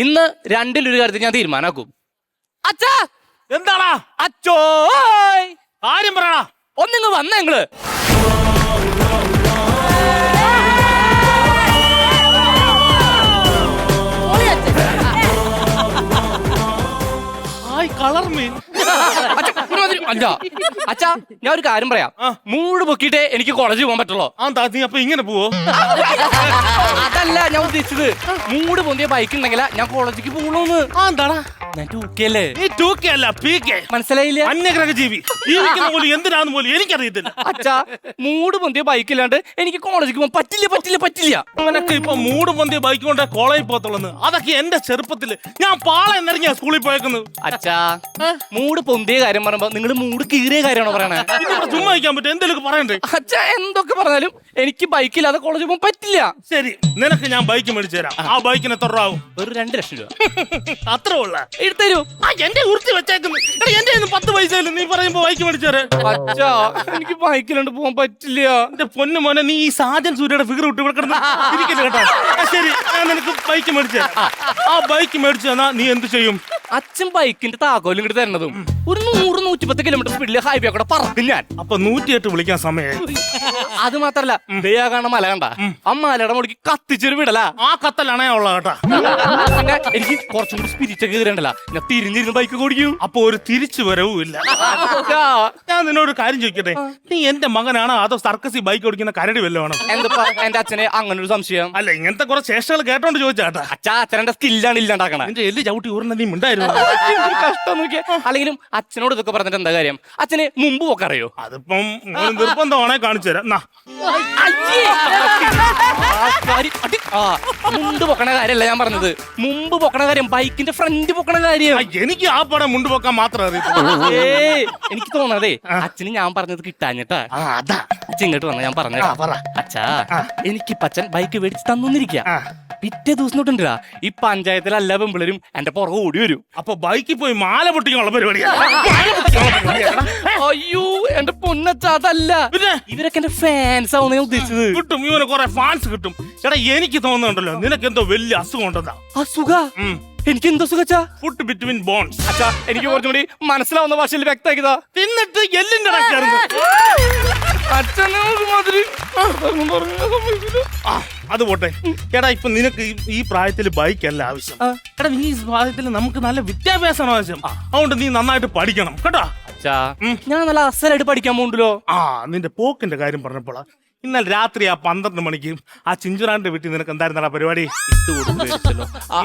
ഇന്ന് രണ്ടിലൊരു കാര്യത്തിൽ ഞാൻ തീരുമാനാക്കും. അച്ഛാ എന്താടാ അച്ചോ കാര്യം പറയടാ. ഒന്നിങ്ങ് വന്ന ഞങ്ങള് കളർ മീൻ. അച്ഛാ ഞാൻ ഒരു കാര്യം പറയാം. മൂട് പൊക്കിട്ടേ എനിക്ക് കോളേജിൽ പോകാൻ പറ്റുള്ളൂ. നീ അപ്പൊ ഇങ്ങനെ പോവോ? അതല്ല ഞാൻ ഉദ്ദേശിച്ചത്, മൂട് പൊന്തിയ ബൈക്ക് ഉണ്ടെങ്കിലാ ഞാൻ കോളേജിലേക്ക് പോകണോന്ന്. എന്താടാ ഞാൻ 2K അല്ലേ? നീ 2K അല്ല PK. മനസ്സിലായില്ല? അന്യഗ്രഹ ജീവി. ജീവിക്കുന്ന പോലും എന്തിനാന്ന് പോലും എനിക്കറിയത്തില്ല. അച്ഛാ മൂട് പൊന്തിയ ബൈക്ക് ഇല്ലാണ്ട് എനിക്ക് കോളേജിലേക്ക് പോകാൻ പറ്റില്ല. അവനൊക്കെ ഇപ്പൊ മൂട് പൊന്തിയ ബൈക്ക് കൊണ്ട് കോളേജിൽ പോകത്തുള്ളൂ. അതൊക്കെ എന്റെ ചെറുപ്പത്തില് ഞാൻ പാള എന്നിറങ്ങിയ സ്കൂളിൽ പോയേക്കുന്നത്. അച്ഛാ മൂട് പൊന്തിയ കാര്യം പറയുമ്പോ നിങ്ങൾ മൂട് കീറിയ കാര്യമാണോ പറയണേ? ചുമ്മാ വയ്ക്കാൻ പറ്റും, എന്തെങ്കിലും പറയണ്ടേ? അച്ഛാ എന്തൊക്കെ പറഞ്ഞാലും എനിക്ക് ബൈക്കില്ലാതെ കോളേജിൽ പോകാൻ പറ്റില്ല. ശരി, നിനക്ക് ഞാൻ ബൈക്ക് മേടിച്ചു തരാം. ആ ബൈക്കിന് എത്ര രൂപ ആവും? ഒരു 2 ലക്ഷം രൂപ. അത്ര ഉള്ള എടുത്തരൂ. എന്റെ ഉറുത്തി വെച്ചേക്കുന്നു. എന്റെ 10 പൈസ നീ പറയുമ്പോ ബൈക്ക് മേടിച്ചു തരാം. അച്ഛാ എനിക്ക് ബൈക്കിലാണ്ട് പോകാൻ പറ്റില്ല. എന്റെ പൊന്നു മോനെ, നീ ഈ സാജൻ സൂര്യയുടെ ഫിഗർ വിട്ട് ഇവിടെ കിടന്ന് ഇരിക്കില്ല കേട്ടോ. ശരി, ഞാൻ നിനക്ക് ബൈക്ക് മേടിച്ചു തരാം. ആ ബൈക്ക് മേടിച്ചു തന്നാ നീ എന്ത് ചെയ്യും? അച്ഛൻ ബൈക്കിന്റെ താക്കോലും ഇങ്ങോട്ട് തരണതും ഒരു 100-110 കിലോമീറ്റർ സ്പീഡിൽ ഹൈവേ കൂടെ പറക്കും ഞാൻ. അപ്പൊ 108 വിളിക്കാൻ സമയമായി. അത് മാത്രല്ല ദയാ കാണാൻ മല കണ്ട ആ മലയുടെ മുടിക്ക് കത്തിച്ചൊരു വിടല. ആ കത്തലാണേ ഉള്ള കേട്ടാ. പിന്നെ എനിക്ക് കുറച്ചും കൂടി സ്പിരിറ്റ് ഒക്കെ കയറണ്ടല്ല, ഞാൻ തിരിഞ്ഞിരുന്ന് ബൈക്ക് ഓടിക്കും. അപ്പൊ ഒരു തിരിച്ചു വരവും ഇല്ല. ഞാൻ നിന്നോട് കാര്യം ചോദിക്കട്ടെ, നീ എന്റെ മകനാണോ അതോ സർക്കസിൽ ബൈക്ക് ഓടിക്കുന്ന കരടി വല്ലതാണോ? എന്താ എന്റെ അച്ഛനെ അങ്ങനെ ഒരു സംശയം? അല്ല, ഇങ്ങനത്തെ കുറെ ശേഷങ്ങൾ കേട്ടോണ്ട് ചോദിച്ചാട്ടാ. അച്ഛാ അച്ഛനെ സ്കില്ലാണ് ഇല്ലാണ്ടാക്കണേ. എന്റെ എല്ല് ചവിട്ടി ഊർന്ന നീ ഉണ്ടായിരുന്നു. കഷ്ടം നോക്കിയ. അല്ലെങ്കിലും അച്ഛനോട് ഇതൊക്കെ പറഞ്ഞിട്ട് എന്താ കാര്യം? അച്ഛന് മുമ്പ് ഒക്കെ അറിയോ? അതിപ്പം നിർബന്ധമാണെ കാണിച്ചു തരാം. മുണ്ട് പൊക്കണ കാര്യമല്ല ഞാൻ പറഞ്ഞത്, മുമ്പ് പൊക്കണ കാര്യം, ബൈക്കിന്റെ ഫ്രണ്ട് പൊക്കണ കാര്യം. എനിക്ക് ആ പടം മുണ്ട് പോക്കാൻ മാത്രം അറിയത്തില്ല. എനിക്ക് തോന്നാതെ അച്ഛന് ഞാൻ പറഞ്ഞത് കിട്ടാഞ്ഞിട്ടാ. അതാ അച്ഛൻ ഇങ്ങോട്ട് വന്ന ഞാൻ പറഞ്ഞ അച്ഛാ എനിക്ക് അച്ഛൻ ബൈക്ക് മേടിച്ച് തന്നിരിക്ക. പിറ്റേ ദിവസം തൊട്ടുണ്ടാ ഈ പഞ്ചായത്തിലെ എല്ലാ പെമ്പിളരും എന്റെ പുറകെ ഓടി വരും. അപ്പൊ ബൈക്കിൽ പോയി മാല പൊട്ടിക്കാനുള്ള പരിപാടിയാണ്. അയ്യോ എന്റെ പൊന്നച്ച അതല്ല, ഇവരൊക്കെ എന്റെ ഫാൻസ് ആവുന്ന ഞാൻ ഉദ്ദേശിച്ചത്. കിട്ടും, ഇവന് കുറെ ഫാൻസ് കിട്ടും. ചേട്ടാ എനിക്ക് തോന്നുന്നുണ്ടല്ലോ നിനക്ക് എന്തോ വലിയ അസുഖം ഉണ്ടെന്നാ. അസുഖ? എനിക്ക് എന്തോ സുഖച്ചാ? Food between bones. അച്ഛാ എനിക്ക് കുറച്ചും കൂടി മനസ്സിലാവുന്ന ഭാഷയിൽ വ്യക്തമാക്കിയതാ. തിന്നിട്ട് എല്ലിന്റെ അത് പോട്ടെ. എടാ ഇപ്പൊ നിനക്ക് ഈ പ്രായത്തിൽ ബൈക്കല്ല ആവശ്യം. എടാ ഈ പ്രായത്തിൽ നമുക്ക് നല്ല വിദ്യാഭ്യാസമാണ് ആവശ്യം. അതുകൊണ്ട് നീ നന്നായിട്ട് പഠിക്കണം കേട്ടോ. അച്ഛാ ഞാൻ നല്ല അസലായിട്ട് പഠിക്കാൻ പോകണ്ടല്ലോ. നിന്റെ പോക്കിന്റെ കാര്യം പറഞ്ഞപ്പോളാ ഇന്നലെ രാത്രി 12 മണിക്ക് ആ ചിഞ്ചുറാന്റെ വീട്ടിൽ നിനക്ക് എന്തായിരുന്നാ പരിപാടി?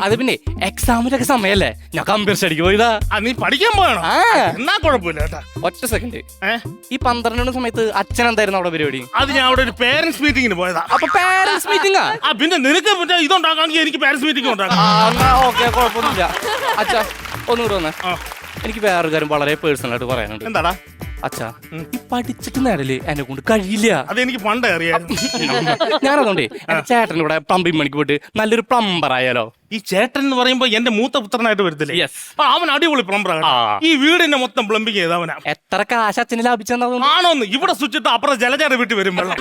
അത് പിന്നെ എക്സാമിനൊക്കെ സമയല്ലേ, ഞാൻ കമ്പ്യൂട്ടർ സ്റ്റഡിക്ക് പോയതാ. നീ പഠിക്കാൻ പോകണം എന്നാ കുഴപ്പമില്ല കേട്ടാ. ഒറ്റ സെക്കൻഡ്, ഈ 12 സമയത്ത് അച്ഛൻ എന്തായിരുന്നു അവിടെ പരിപാടി? അത് ഞാൻ അവിടെ ഒരു പേരന്റ്സ് മീറ്റിംഗിന് പോയതാ. അപ്പൊ പേരന്റ്സ് മീറ്റിംഗാ? പിന്നെ നിനക്ക് ഇതുണ്ടാക്കാമെങ്കിൽ എനിക്ക് പേരന്റ്സ് മീറ്റിംഗ് ഉണ്ടാക്കാം. ഓക്കെ കുഴപ്പമൊന്നുമില്ല. അച്ഛാ ഒന്നുകൂടെ വന്നേ, എനിക്ക് വേറൊരു കാര്യം വളരെ പേഴ്സണൽ ആയിട്ട് പറയാനുണ്ട്. എന്താടാ? അച്ഛാ ഈ പഠിച്ചിട്ട് നേടല് എന്നെ കൊണ്ട് കഴിയില്ല. അതെനിക്ക് പണ്ടേ അറിയാം. ഞാനതുകൊണ്ടേ ചേട്ടൻ ഇവിടെ പ്ലംബിംഗ് പണിക്ക് പോയിട്ട് നല്ലൊരു പ്ലംബർ ആയാലോ? ഈ ചേട്ടൻ എന്ന് പറയുമ്പോ എന്റെ മൂത്ത പുത്രനായിട്ട് വരത്തില്ലേ? അവൻ അടിപൊളി പ്ലംബറാണ്. ഈ വീടിന്റെ മൊത്തം പ്ലംബിംഗ് ചെയ്തവനാ. എത്ര കാശ് അച്ഛന് ലാഭിച്ചെന്നാ? ആണോന്ന് ഇവിടെ സ്വിച്ചിട്ട് അപ്പുറം ജലചാര വീട്ടിൽ വരും വെള്ളം.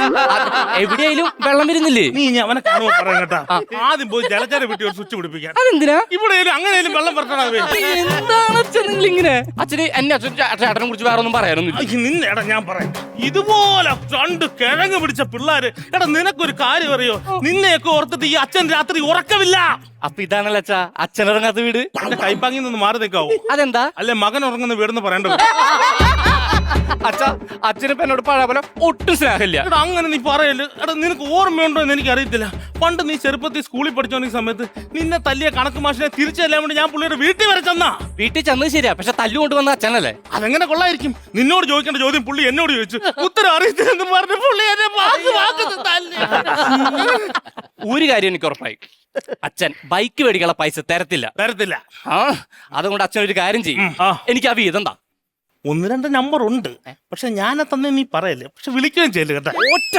എവിടെയായാലും വെള്ളം വരുന്നില്ലേ? നീ അവനെ കാണുമ്പോ പറയാൻ കേട്ടാ, ആദ്യം പോയി ജലചാര വീട്ടിൽ ഒരു സ്വിച്ച് പിടിപ്പിക്കാൻ. അതെന്തിനാ? ഇവിടെ അങ്ങനെയാലും വെള്ളം വരട്ടാവേ. എന്താണ് അച്ഛൻ നിങ്ങൾ ഇങ്ങനെ? അച്ഛന് എന്നെ ചേട്ടനെ കുറിച്ച് വേറെ ഒന്നും പറയാനൊന്നും നിന്നെടാ ഞാൻ പറയാം. ഇതുപോലെ 2 കിഴങ്ങ് പിടിച്ച പിള്ളേര്. എടാ നിനക്കൊരു കാര്യം അറിയോ? നിന്നെയൊക്കെ ഓർത്തിട്ട് ഈ അച്ഛൻ രാത്രി ഉറക്കമില്ല. അപ്പൊ ഇതാണല്ലോ അച്ഛാ അച്ഛൻ ഉറങ്ങാത്ത വീട്. എന്റെ കൈപ്പാങ്ങിൽ നിന്ന് മാറി നിൽക്കാവോ? അതെന്താ? അല്ലെ മകൻ ഉറങ്ങുന്ന വീടെന്ന് പറയേണ്ടത്. അച്ഛാ അച്ഛനിപ്പോ എന്നോട് പഴയ പോലെ ഒട്ടും സ്നേഹമില്ല. എടാ അങ്ങനെ നീ പറയല്. എടാ നിനക്ക് ഓർമ്മയുണ്ടോ എന്ന് എനിക്ക് അറിയത്തില്ല. പണ്ട് നീ ചെറുപ്പത്തിൽ സ്കൂളിൽ പഠിച്ചോണ്ടിരിക്കുന്ന സമയത്ത് നിന്നെ തല്ലിയ കണക്ക് മാഷിനെ തിരിച്ചെല്ലാൻ വേണ്ടി ഞാൻ പുള്ളിയുടെ വീട്ടിൽ വരെ ചെന്നാ. വീട്ടിൽ ചെന്നത് ശരിയാ, പക്ഷെ തല്ലു കൊണ്ടുവന്ന അച്ഛനല്ലേ. അതെങ്ങനെ കൊള്ളായിരിക്കും? നിന്നോട് ചോദിക്കേണ്ട ചോദ്യം പുള്ളി എന്നോട് ചോദിച്ചു, ഉത്തരം അറിയത്തില്ലെന്ന് പറഞ്ഞ പുള്ളി എന്നെ ഒരു കാര്യം എനിക്ക് ഉറപ്പായി, അച്ഛൻ ബൈക്ക് മേടിക്കാനുള്ള പൈസ തരത്തില്ല. അതുകൊണ്ട് അച്ഛൻ ഒരു കാര്യം ചെയ്യും, എനിക്ക് ആ വീതം താ. 1-2 നമ്പർ ഉണ്ട്, പക്ഷെ ഞാനെ തന്നെ നീ പറയല്ലേ. പക്ഷെ വിളിക്കുകയും ചെയ്യല് കേട്ടോ. ഒറ്റ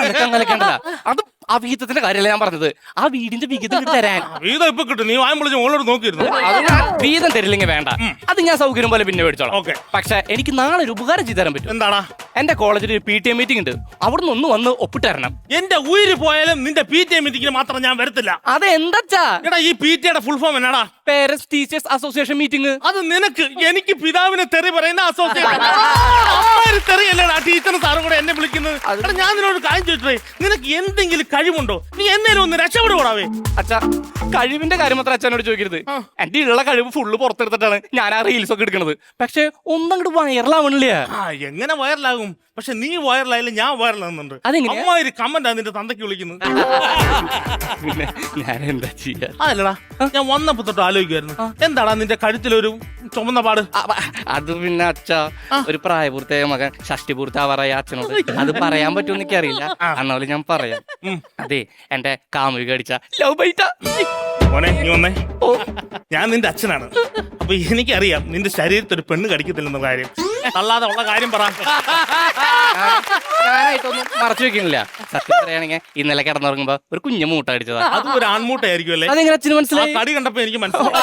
അത് ആ വിഹിതത്തിന്റെ കാര്യമല്ല ഞാൻ പറഞ്ഞത്, ആ വീടിന്റെ വിഹിതം തരാൻ. വീതം ഇപ്പൊ കിട്ടും, നീ വായം വിളിച്ച് മോളോട് നോക്കിയിരുന്നു. അത് ഞാൻ വീതം തരില്ലെങ്കിൽ വേണ്ട, അത് ഞാൻ സൗകര്യം പോലെ പിന്നെ മേടിച്ചോളാം. ഓക്കെ. പക്ഷെ എനിക്ക് നാളെ ഒരു ഉപകാരം ചെയ്തു തരാൻ പറ്റും. എന്താടാ? എന്റെ കോളേജിൽ ഒരു PTA മീറ്റിംഗ് ഉണ്ട്, അവിടുന്ന് ഒന്ന് വന്ന് ഒപ്പിട്ട് തരണം. എന്റെ ഉയിര് പോയാലും നിന്റെ PTA മീറ്റിംഗിന് മാത്രം ഞാൻ വരത്തില്ല. അത് എന്താ? എടാ ഈ PTA ഫുൾ ഫോം എന്നാടാ? Parents teachers association meeting. അത് നിനക്ക്, എനിക്ക് പിതാവിനെ തെറി പറയുന്ന അസോസിയേഷൻ. തെറിയല്ലേടാ ടീച്ചറും സാറും കൂടെ എന്നെ വിളിക്കുന്നത്. എടാ ഞാൻ നിന്നോട് കാര്യം ചോദിച്ചേ, നിനക്ക് എന്തെങ്കിലും കഴിവുണ്ടോ? നീ എന്നേലും ഒന്ന് രക്ഷപ്പെടുകൂടാവേ? അച്ഛാ, കഴിവിന്റെ കാര്യം മാത്രം അച്ഛനോട് ചോദിക്കരുത്. എന്റെ ഉള്ള കഴിവ് ഫുള്ള് പുറത്തെടുത്തിട്ടാണ് ഞാൻ ആ റീൽസ് ഒക്കെ എടുക്കുന്നത്. പക്ഷെ ഒന്നങ്ങോട്ട് വൈറലാവണില്ല. എങ്ങനെ വൈറലാകും? പക്ഷെ നീ വൈറലായാലും ഞാൻ വൈറലാകുന്നുണ്ട്. അമ്മാതിരി കമന്റാ നിന്റെ തന്തയ്ക്ക് വിളിക്കുന്നത്. പിന്നെ ഞാൻ എന്താ ചെയ്യാ? അതല്ലടാ, ഞാൻ വന്നപ്പോ തൊട്ട് ആലോചിക്കുമായിരുന്നു, എന്താടാ നിന്റെ കഴുത്തിലൊരു ചുമന്ന പാട്? അത് പിന്നെ അച്ഛാ, ഒരു പ്രായപൂർത്തിയായ മകൻ ഷഷ്ടിപൂർത്തിയാവാറായ അച്ഛനോട് അത് പറയാൻ പറ്റുമെന്ന് എനിക്കറിയില്ല. എന്നാലും ഞാൻ പറയാം. അതെ, എന്റെ കാമുക അടിച്ച ലവ് ബൈറ്റാ. മോനെ നീ വന്നേ. ഞാൻ നിന്റെ അച്ഛനാണ്. അപ്പൊ എനിക്കറിയാം നിന്റെ ശരീരത്തിൽ ഒരു പെണ്ണ് കടിക്കത്തില്ലെന്ന കാര്യം. അല്ലാതെ ഉള്ള കാര്യം പറ. ഞാനായിട്ടൊന്നും മറച്ചു വെക്കുന്നില്ല. സത്യം പറയുകയാണെങ്കിൽ ഇന്നലെ കിടന്നുറങ്ങുമ്പോ ഒരു കുഞ്ഞു മൂട്ട അടിച്ചതാ. അതും ഒരു ആൺമൂട്ടായിരിക്കും അല്ലേ? അതെങ്ങനെ അച്ഛന് മനസ്സിലായി? കടി കണ്ടപ്പോ എനിക്ക് മനസ്സിലായി.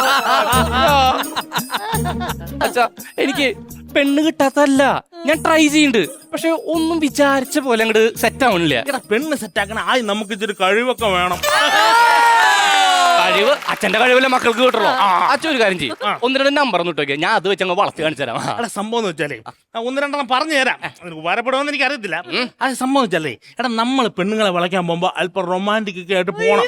അച്ഛാ, എനിക്ക് പെണ്ണ് കിട്ടാത്തല്ല, ഞാൻ ട്രൈ ചെയ്യുന്നുണ്ട്. പക്ഷെ ഒന്നും വിചാരിച്ച പോലെ അങ്ങോട്ട് സെറ്റ് ആവണില്ല. പെണ്ണ് സെറ്റ് ആക്കണ ആയി നമുക്ക് ഇച്ചിരി കഴിവൊക്കെ വേണം. കഴിവ് അച്ഛന്റെ കഴിവല്ലേ മക്കൾക്ക് കിട്ടുള്ളൂ. അച്ഛൻ ഒരു കാര്യം ചെയ്യും, ഒന്ന് രണ്ട് നമ്പർ ഒന്ന് ഇട്ടോക്കെ, ഞാൻ അത് വെച്ച് അങ്ങ് വളർത്തി കാണിച്ചു തരാം. എടാ സംഭവം എന്ന് വെച്ചാലേ, ഒന്ന് രണ്ടെണ്ണം പറഞ്ഞു തരാം, നിനക്ക് ഉപകാരപ്പെടുമെന്ന് എനിക്ക് അറിയത്തില്ല. അത് സംഭവം വെച്ചാലേ, എടാ നമ്മൾ പെണ്ണുങ്ങളെ വിളക്കാൻ പോകുമ്പോ അല്പം റൊമാൻറ്റിക് ഒക്കെ ആയിട്ട് പോണം.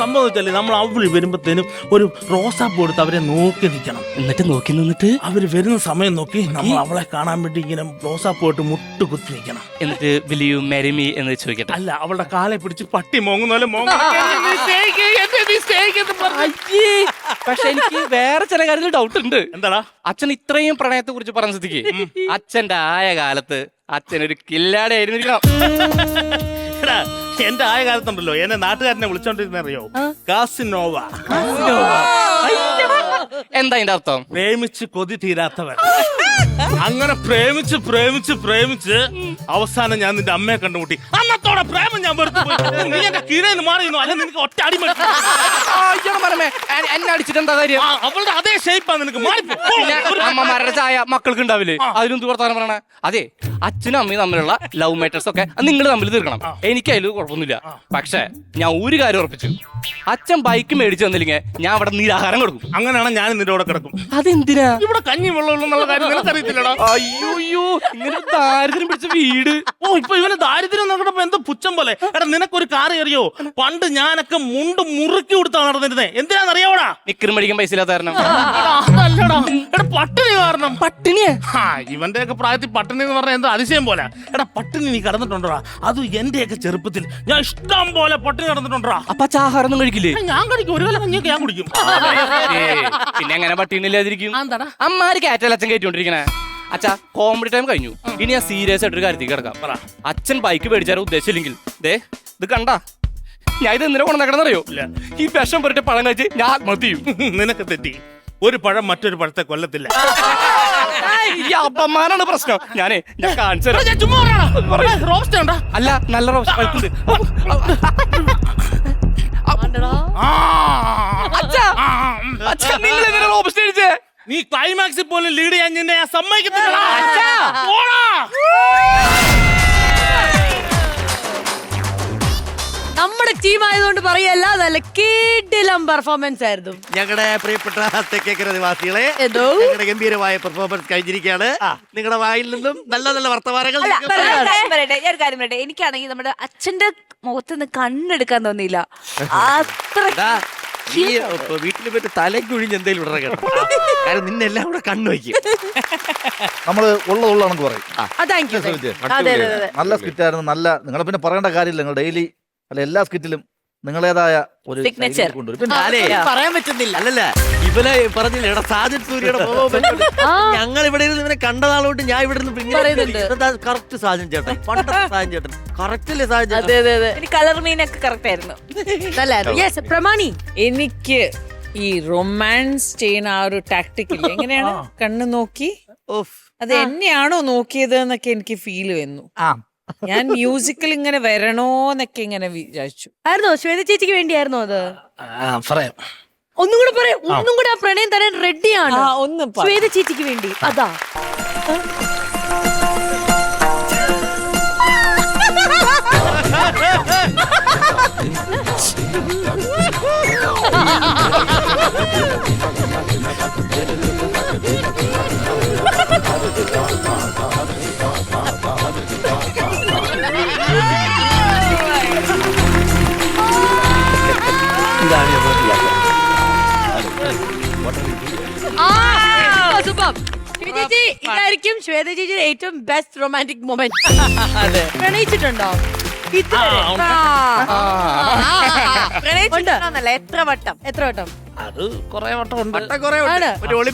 സംഭവം വെച്ചാലേ, നമ്മൾ അവര് വരുമ്പോഴത്തേനും ഒരു റോസാപ്പൂ എടുത്ത് അവരെ നോക്കി നിൽക്കണം. എന്നിട്ട് നോക്കി നിന്നിട്ട് അവര് വരുന്ന സമയം നോക്കി നമ്മൾ അവളെ കാണാൻ വേണ്ടി ഇങ്ങനെ റോസാപ്പൂ ഇട്ട് മുട്ട് കുത്തി നിൽക്കണം. എന്നിട്ട് വിൽ യു മാരി മീ എന്ന് ചോദിക്കട്ടെ. അല്ല, അവളുടെ കാലെ പിടിച്ച് പട്ടി മോങ്ങുന്ന പോലെ പക്ഷെ എനിക്ക് വേറെ ചില കാര്യത്തിൽ ഡൗട്ട് ഉണ്ട്. എന്താടാ? അച്ഛൻ ഇത്രയും പ്രണയത്തെ കുറിച്ച് പറഞ്ഞ സ്ഥിതിക്ക് അച്ഛന്റെ ആയ കാലത്ത് അച്ഛൻ ഒരു കില്ലാടി ആയിരുന്നിരിക്കണം. എന്റെ ആയ കാലത്തുണ്ടല്ലോ, എന്നെ നാട്ടുകാരനെ വിളിച്ചോണ്ടിരുന്ന അറിയോ? കാസിനോവ. എന്താ അതിന്റെ അർത്ഥം? പ്രേമിച്ച് കൊതി തീരാത്തവൻ. അങ്ങനെ പ്രേമിച്ച് പ്രേമിച്ച് പ്രേമിച്ച് അവസാനം ഞാൻ നിന്റെ അമ്മയെ കണ്ടുമുട്ടി. അന്നത്തോടെ പ്രേമം ഞാൻ വെറുത്തു പോയി. നീ എന്റെ കീഴേന്ന് മാറിയിരുന്നു, അല്ല നിനക്ക് ഒറ്റ അടി എന്നെ അടിച്ചിട്ട് എന്താ കാര്യം? അവളുടെ അതേ ഷേപ്പാ നിനക്ക്. അമ്മമാരുടെ ചായ മക്കൾക്ക് ഉണ്ടാവില്ലേ? അതിനും വർത്താനം പറയണ. അതെ, അച്ഛനും അമ്മയും തമ്മിലുള്ള ലവ് മാറ്റേഴ്സ് ഒക്കെ നിങ്ങൾ തമ്മിൽ തീർക്കണം. എനിക്ക് അതിൽ കുഴപ്പമൊന്നുമില്ല. പക്ഷെ ഞാൻ ഒരു കാര്യം ഉറപ്പിച്ചു, അച്ഛൻ ബൈക്ക് മേടിച്ചു തന്നില്ലെങ്കിൽ ഞാൻ അവിടെ നിരാഹാരം കൊടുക്കും. അങ്ങനെയാണ് ഞാൻ നിന്റെ കൂടെ കിടക്കും. അതെന്തിനാ? ഇവിടെ കഞ്ഞി വെള്ളമുള്ള കാര്യം നിനക്കറിയത്തില്ലടാ. അയ്യോ, ഇങ്ങനെ ദാരിദ്ര്യം പിടിച്ച വീട്. ഇപ്പൊ ഇവന് ദാരിദ്ര്യം നോക്കണപ്പോ എന്തോ പുച്ഛം പോലെ. എടാ നിനക്കൊരു കാര്യം അറിയോ? പണ്ട് ഞാനൊക്കെ മുണ്ട് മുറുക്കി കൊടുത്താ നടന്നിരുന്നേ. എന്തിനാന്നറിയാവോടാ? നിക്കറും മേടിക്കാൻ പൈസ ഇല്ലാത്ത കാരണം. അതല്ലടാ, എടാ പട്ടിണി കാരണം. പട്ടിണിയാ? ഇവന്റെ ഒക്കെ പ്രായത്തിൽ പട്ടിണി എന്ന് പറഞ്ഞാൽ എന്തോ അതിശയം പോലെ. എടാ പട്ടിണി നീ കടന്നിട്ടുണ്ടോടാ? അതും എന്റെയൊക്കെ ചെറുപ്പത്തിൽ ഞാൻ ഇഷ്ടം പോലെ പട്ടിണി കടന്നിട്ടുണ്ടോടാ. അപ്പൊ ആഹാരം ഒന്നും കഴിക്കില്ലേ? ഞാൻ കഴിക്കും, ഒരു വേല കഞ്ഞിയൊക്കെ ഞാൻ കുടിക്കും. പിന്നെ എങ്ങനെ പട്ടിണി ഇല്ലാതിരിക്കും? അമ്മാര് കാറ്റൽ അച്ഛൻ കയറ്റിക്കൊണ്ടിരിക്കണേ. അച്ഛാ, കോമഡി ടൈം കഴിഞ്ഞു. ഇനി ഞാൻ സീരിയസ് ആയിട്ടൊരു കാര്യത്തിൽ കിടക്കാം. അച്ഛൻ ബൈക്ക് മേടിച്ചാലും ഉദ്ദേശമില്ലെങ്കിൽ ദേ ഇത് കണ്ടാ, ഞാൻ ഇത് എന്തിനാ കൊണ്ടുവന്നറിയോ? ഈ വിഷം പുരട്ടെ പഴം കഴിച്ച് ഞാൻ ആത്മഹത്യ ചെയ്യും. നിനക്ക് തെറ്റി. ഒരു പഴം മറ്റൊരു പഴത്തെ കൊല്ലത്തില്ല. ഈ അപ്പന്മാരാണ് പ്രശ്നം. ഞാൻ കാണിച്ചു അല്ല, നല്ല റോസ്റ്റ് പഴുത്തുണ്ട്. നിങ്ങൾ എങ്ങനെ റോബസ്റ്റ് അടിച്ചേ? നീ ക്ലൈമാക്സിൽ പോലും ലീഡ് ചെയ്യാൻ നിന്നെ ഞാൻ സമ്മതിക്കത്തില്ല. നമ്മുടെ ടീം ആയതുകൊണ്ട് പറയല്ല, നല്ല കിടിലം പെർഫോമൻസ് ആയിരുന്നു. ഞങ്ങളുടെ പ്രിയപ്പെട്ട തെക്കേക്കര നിവാസികളെ, ഞങ്ങളുടെ ഗംഭീരമായ പെർഫോമൻസ് കഴിഞ്ഞിരിക്കുകയാണ്. നിങ്ങളുടെ വായിൽ നിന്നും നല്ല നല്ല വർത്തമാനങ്ങൾ. എനിക്കാണെങ്കിൽ നമ്മുടെ അച്ഛന്റെ മുഖത്ത് നിന്ന് കണ്ണെടുക്കാൻ തോന്നിയില്ല. വീട്ടിൽ പോയിട്ട് തലക്കുഴിഞ്ഞ് എന്തെങ്കിലും ഇടറ കേട്ടോ. കാരണം നിന്നെല്ലാം കൂടെ കണ്ണു വയ്ക്കും. നമ്മള് ഉള്ളതാണെന്ന് പറയും. നല്ല സ്കിറ്റായിരുന്നു. നല്ല നിങ്ങളെ പിന്നെ പറയേണ്ട കാര്യമില്ല. നിങ്ങൾ ഡെയിലി അല്ല എല്ലാ സ്കിറ്റിലും നിങ്ങളേതായ ഒരു സിഗ്നേച്ചർ പറയാൻ പറ്റുന്നില്ല. അല്ലല്ല, ഇവനെ പറഞ്ഞില്ല, എടാ സാജിദ് സൂര്യയുടെ ഞങ്ങൾ ഇവിടെ ഇരുന്ന് ഇവനെ കണ്ടതാളോട്ട് ഞാൻ ഇവിടെ ഇരുന്ന് കറക്റ്റ് സാജൻ ചേട്ടൻ, പണ്ടത്തെ സാജൻ ചേട്ടൻ കറക്റ്റ് അല്ലേ സാജൻ? കളർ മീനൊക്കെ കറക്റ്റ് ആയിരുന്നു. പ്രമാണി, എനിക്ക് ഈ റൊമാൻസ് ചെയ്യുന്ന ആ ഒരു ടാക്ടിക് ഇല്ല, എങ്ങനെയാണ് കണ്ണു നോക്കി അത് എന്നെയാണോ നോക്കിയത് എന്നൊക്കെ എനിക്ക് ഫീൽ വന്നു. ഞാൻ മ്യൂസിക്കൽ ഇങ്ങനെ വരണോന്നൊക്കെ ഇങ്ങനെ വിചാരിച്ചു. ആയിരുന്നോ ശ്വേത ചേച്ചിക്ക് വേണ്ടിയായിരുന്നോ അത്? പറയാം. ഒന്നും കൂടെ പറയാം. ഒന്നും കൂടെ ആ പ്രണയം തരാൻ റെഡിയാണ് ഒന്ന് ശ്വേത ചേച്ചിക്ക് വേണ്ടി. അതാ സൂപ്പർ. ചേച്ചി ഇതായിരിക്കും ശ്വേത ചേച്ചിയുടെ ഏറ്റവും ബെസ്റ്റ് റൊമാൻറ്റിക് മൊമെന്റ്. പ്രണയിച്ചിട്ടുണ്ടോ? പ്രണയിച്ചിട്ടുണ്ടോന്നല്ല, എത്ര വട്ടം? എത്ര വട്ടം? അത് കൊറേ വട്ടം ഉണ്ട്. ആണ്.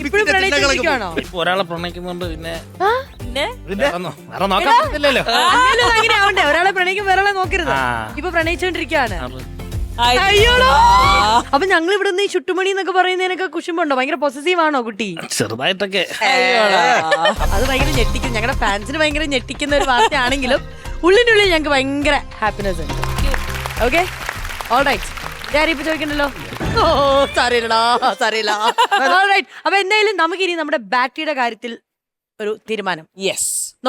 ഇപ്പോഴും പ്രണയിച്ചിരിക്കുകയാണോ? ഇപ്പൊ ഒരാളെ പ്രണയിക്കുന്നുണ്ട്. പിന്നെ പിന്നെ വേറെ നോക്കാൻ പറ്റില്ലല്ലോ. അങ്ങനെയൊന്നും അങ്ങനെ ആവണ്ടേ. ഒരാളെ പ്രണയിക്കും വേറെ നോക്കരുത്. ഇപ്പൊ പ്രണയിച്ചോണ്ടിരിക്കുകയാണ്. അയ്യോടോ. അപ്പൊ ഞങ്ങൾ ഇവിടെ നിന്ന് ഈ ചുട്ടുമണി എന്നൊക്കെ പറയുന്നതിനൊക്കെ കുശുമ്പുണ്ടോ? ഭയങ്കര പൊസസീവ് ആണോ കുട്ടി? ചെറുതായിട്ടൊക്കെ. അത് ഭയങ്കര ഞെട്ടിക്കും. ഞങ്ങളുടെ ഫാൻസിന് ഭയങ്കര ഞെട്ടിക്കുന്ന ഒരു വാർത്തയാണെങ്കിലും ഉള്ളിനുള്ളിൽ ഞങ്ങൾക്ക് ഭയങ്കര ഹാപ്പിനെസ് ഉണ്ട്. Okay, alright. ഞാൻ ഇപ്പൊ ചോദിക്കണ്ടല്ലോ. ഓ സാരയില്ലടാ, സാരയില്ല. ഓൾറൈറ്റ്. അപ്പൊ എന്തായാലും നമുക്കിനി നമ്മുടെ ബാറ്ററിയുടെ കാര്യത്തിൽ ഒരു തീരുമാനം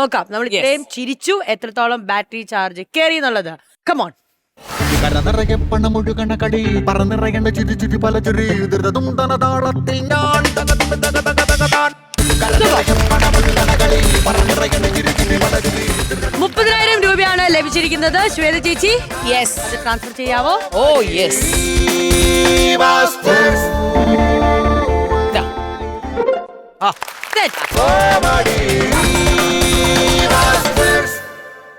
നോക്കാം. നമ്മൾ ഇത്രയും ചിരിച്ചു, എത്രത്തോളം ബാറ്ററി ചാർജ് കയറി എന്നുള്ളത്. കമോൺ. കരനിറയെ പണമൊഴുകണ കടി പറന്നിറയേണ്ട ചിരി ചിരി പല ചിരി ധൃതതുണ്ടന താളത്തിൽ ഞാൻ 30,000 രൂപയാണ് ലഭിച്ചിരിക്കുന്നത്. ശ്വേത ചേച്ചി അത് ട്രാൻസ്ഫർ ചെയ്യാവോ? Oh yes. സെറ്റ്.